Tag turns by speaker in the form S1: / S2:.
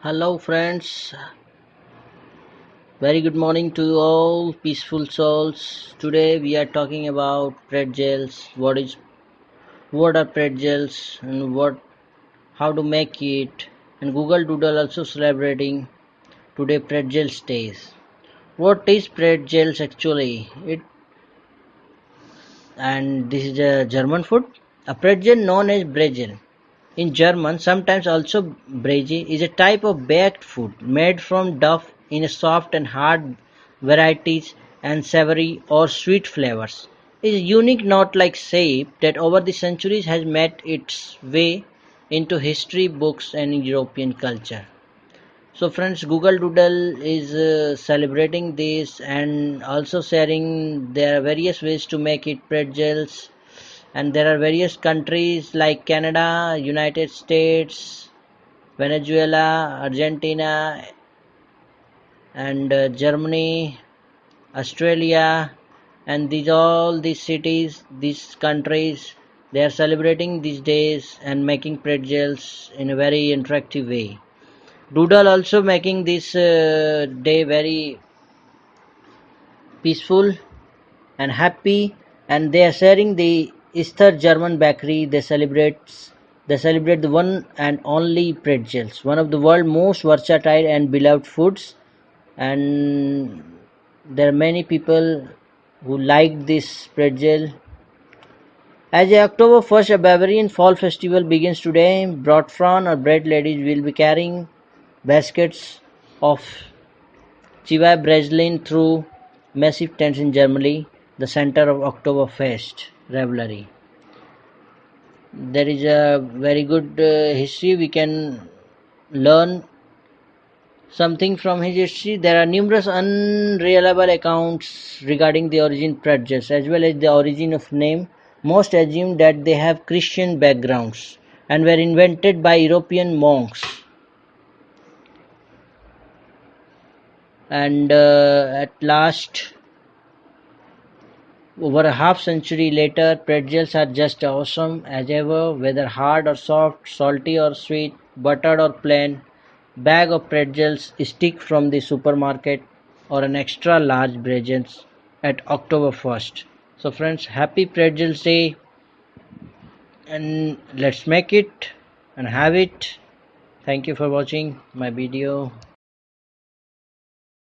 S1: Hello friends, very good morning to all peaceful souls. Today we are talking about pretzels. What are pretzels and how to make it, and Google Doodle also celebrating today pretzels days. What is pretzels actually? This is a German food. A pretzel known as Brezel in German, sometimes also Breji, is a type of baked food made from dough in a soft and hard varieties and savory or sweet flavors. It is a unique nut-like shape that over the centuries has made its way into history books and European culture. So friends, Google Doodle is celebrating this and also sharing there are various ways to make it pretzels, and there are various countries like Canada, United States, Venezuela, Argentina, and Germany, Australia, and these cities, these countries, they are celebrating these days and making pretzels in a very interactive way. Doodle also making this day very peaceful and happy, and they are sharing the Easter German bakery. They celebrate the one and only pretzels, one of the world's most versatile and beloved foods. And there are many people who like this pretzel. As a October 1st, a Bavarian fall festival begins today. Bratfrauen or bread ladies will be carrying baskets of Chivai Breslin through massive tents in Germany, the center of Oktoberfest revelry. There is a very good history. We can learn something from his history. There are numerous unreliable accounts regarding the origin pretzels as well as the origin of name. Most assume that they have Christian backgrounds and were invented by European monks. And at last, over a half century later, pretzels are just awesome as ever, whether hard or soft, salty or sweet, buttered or plain. Bag of pretzels stick from the supermarket or an extra large pretzels at October 1st. So friends, happy pretzels day, and let's make it and have it. Thank you for watching my video.